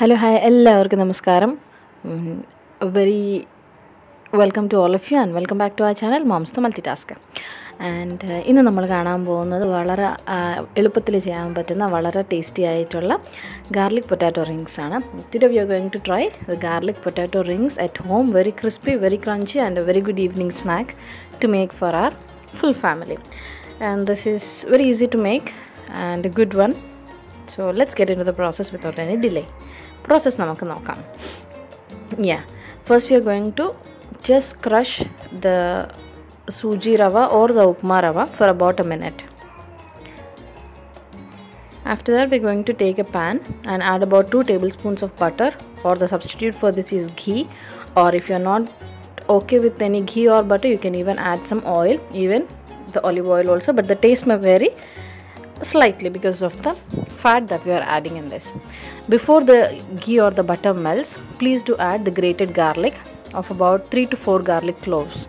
Hello, hi, എല്ലാവർക്കും നമസ്കാരം. Very welcome to all of you and welcome back to our channel Moms the Multitasker. And ഇന്ന് നമ്മൾ കാണാൻ പോകുന്നത് വളരെ എളുപ്പത്തിൽ ചെയ്യാൻ പറ്റുന്ന വളരെ ടേസ്റ്റി ആയിട്ടുള്ള garlic potato rings ആണ്. Today we are going to try the garlic potato rings at home, very crispy, very crunchy and a very good evening snack to make for our full family. And this is very easy to make and a good one. So let's get into the process without any delay. Process namakku nokkam. Yeah, first we are going to just crush the suji rava or the upma rava for about a minute. After that we are going to take a pan and add about 2 tablespoons of butter, or the substitute for this is ghee, or if you are not okay with any ghee or butter you can even add some oil, even the olive oil also, but the taste may vary slightly because of the fat that we are adding in this. Before the ghee or the butter melts, please do add the grated garlic of about 3 to 4 garlic cloves.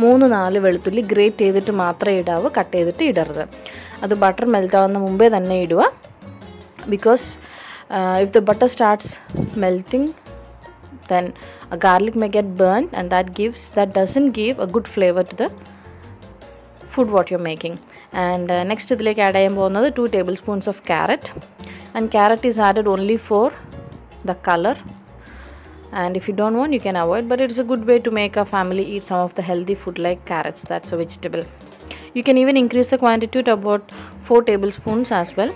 3-4 വെളുത്തുള്ളി great ചെയ്തിട്ട് മാത്രമേ ഇടാവൂ, cut ചെയ്തിട്ട് ഇടരുത്. അത് butter melt ആവുന്ന മുമ്പേ തന്നെ ഇടുക, because if the butter starts melting then a garlic may get burned, and that doesn't give a good flavor to the food what you're making. And next ഇതിലേക്ക് ആഡ് ചെയ്യാൻ പോകുന്നത് 2 tablespoons of carrot, and carrot is added only for the color, and if you don't want you can avoid, but it's a good way to make a family eat some of the healthy food like carrots. That's a vegetable. You can even increase the quantity to about 4 tablespoons as well,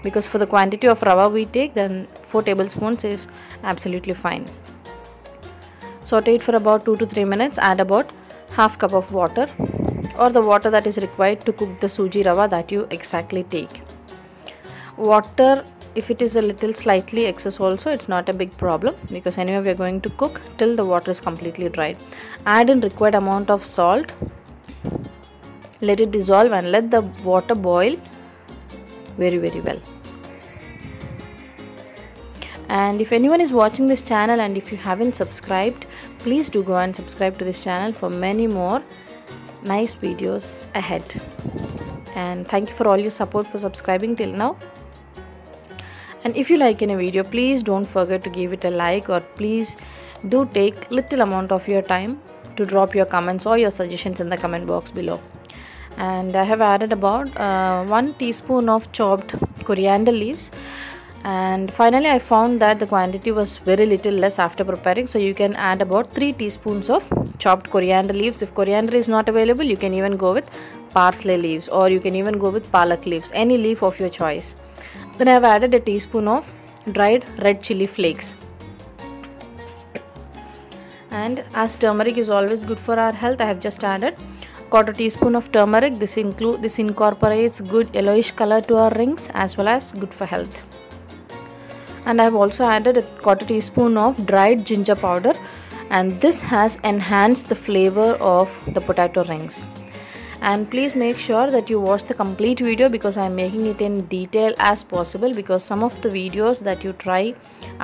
because for the quantity of rava we take, then 4 tablespoons is absolutely fine. Saute it for about 2 to 3 minutes. Add about half cup of water, or the water that is required to cook the suji rava that you exactly take. Water, if it is a little slightly excess also, it's not a big problem, because anyway we are going to cook till the water is completely dried. Add in required amount of salt, let it dissolve and let the water boil very well. And if anyone is watching this channel and if you haven't subscribed, please do go and subscribe to this channel for many more nice videos ahead. And thank you for all your support for subscribing till now. And if you like any video, please don't forget to give it a like, or please do take little amount of your time to drop your comments or your suggestions in the comment box below. And I have added about 1 teaspoon of chopped coriander leaves, and finally I found that the quantity was very little less after preparing, so you can add about 3 teaspoons of chopped coriander leaves. If coriander is not available, you can even go with parsley leaves, or you can even go with palak leaves, any leaf of your choice. Then I have added a teaspoon of dried red chili flakes. And as turmeric is always good for our health, I have just added 1/4 teaspoon of turmeric. This incorporates good yellowish color to our rings, as well as good for health. And I have also added a 1/4 teaspoon of dried ginger powder, and this has enhanced the flavor of the potato rings. And please make sure that you watch the complete video, because I am making it in detail as possible, because some of the videos that you try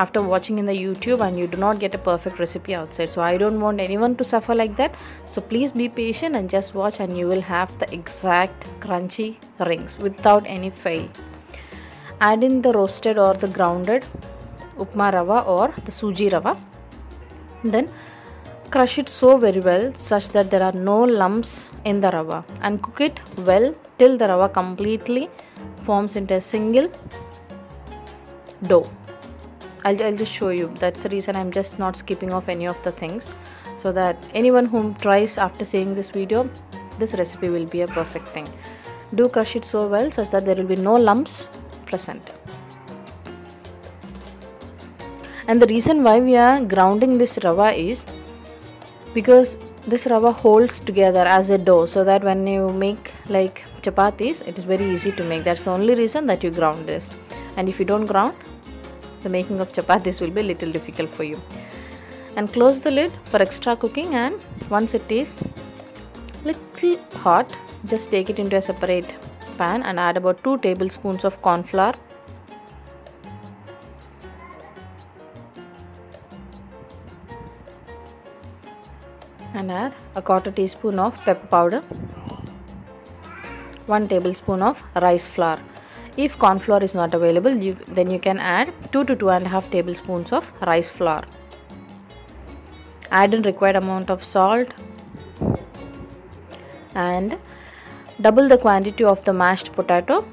after watching in the YouTube and you do not get a perfect recipe outside, so I don't want anyone to suffer like that. So please be patient and just watch, and you will have the exact crunchy rings without any fail. Add in the roasted or the grounded upma rava or the suji rava, then crush it so very well such that there are no lumps in the rava, and cook it well till the rava completely forms into a single dough. I'll just show you. That's the reason I'm just not skipping off any of the things, so that anyone who tries after seeing this video, this recipe will be a perfect thing. Do crush it so well such that there will be no lumps present. And the reason why we are grounding this rava is because this rava holds together as a dough, so that when you make like chapatis, it is very easy to make. That's the only reason that you ground this. And if you don't ground, the making of chapatis will be a little difficult for you. And close the lid for extra cooking, and once it is little hot, just take it into a separate pan and add about 2 tablespoons of corn flour, and add a 1/4 teaspoon of pepper powder, 1 tablespoon of rice flour. If corn flour is not available, then you can add 2 to 2.5 tablespoons of rice flour. Add in required amount of salt and double the quantity of the mashed potato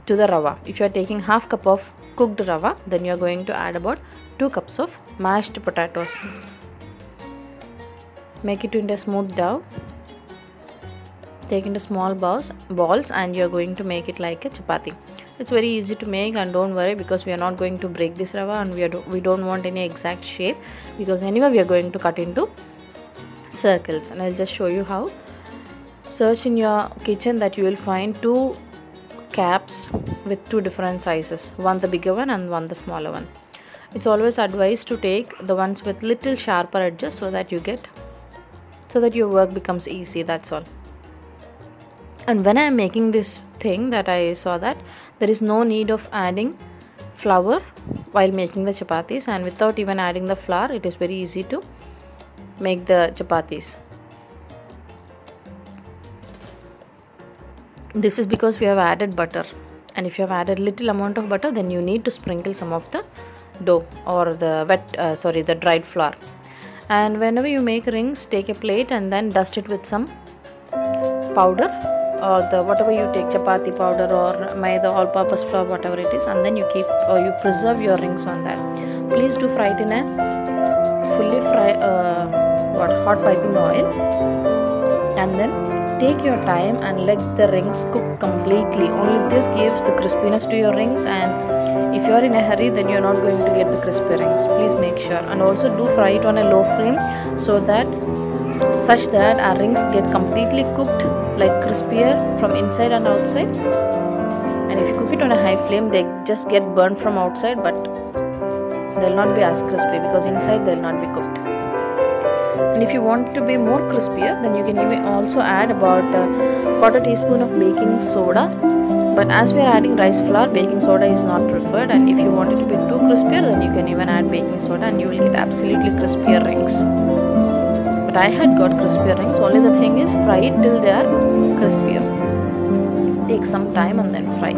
to the rava. If you are taking half cup of cooked rava, then you are going to add about 2 cups of mashed potatoes. Make it into a smooth dough. Take into small balls and you are going to make it like a chapati. It's very easy to make, and don't worry, because we are not going to break this rava, and we don't want any exact shape, because anyway we are going to cut into circles. And I'll just show you how. Search in your kitchen that you will find 2 caps with 2 different sizes, one the bigger one and one the smaller one. It's always advised to take the ones with little sharper edges so that your work becomes easy. That's all. And when I am making this thing, that I saw that there is no need of adding flour while making the chapatis, and without even adding the flour, it is very easy to make the chapatis. This is because we have added butter, and if you have added little amount of butter, then you need to sprinkle some of the dough or the dried flour. And whenever you make rings, take a plate and then dust it with some powder, or whatever you take, chapati powder or maida, all-purpose flour, whatever it is, and then you preserve your rings on that. Please do fry it in a fully hot piping oil, and then take your time and let the rings cook completely. Only this gives the crispiness to your rings, and if you are in a hurry, then you are not going to get the crispy rings. Please make sure, and also do fry it on a low flame such that our rings get completely cooked, like crispier from inside and outside. And if you cook it on a high flame, they just get burnt from outside, but they'll not be as crispy because inside they'll not be cooked. And if you want it to be more crispier, then you can even also add about 1/4 teaspoon of baking soda. But as we are adding rice flour, baking soda is not preferred, and if you want it to be too crispier, then you can even add baking soda and you will get absolutely crispier rings. But I had got crispier rings. Only the thing is, fry it till they are crispier. Take some time and then fry.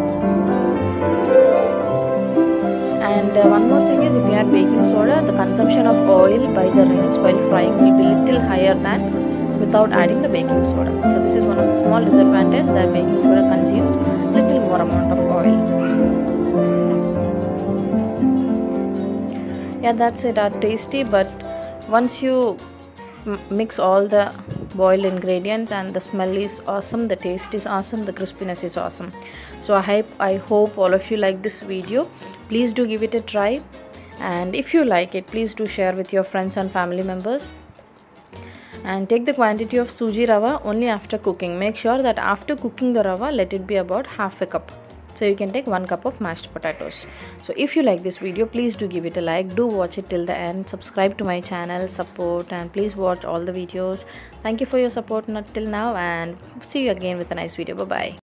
And one more thing is, if you add baking soda, the consumption of oil by the rings while frying will be little higher than without adding the baking soda. So this is one of the small disadvantages, that baking soda consumes little more amount of oil. Yeah, that's it. Are tasty, but once you mix all the boiled ingredients, and the smell is awesome, the taste is awesome, the crispiness is awesome. So I hope all of you like this video. Please do give it a try, and if you like it, please do share with your friends and family members. And take the quantity of suji rava only after cooking. Make sure that after cooking the rava, let it be about half a cup. So you can take 1 cup of mashed potatoes. So if you like this video, please do give it a like. Do watch it till the end. Subscribe to my channel, support, and please watch all the videos. Thank you for your support till now, and see you again with a nice video. Bye bye.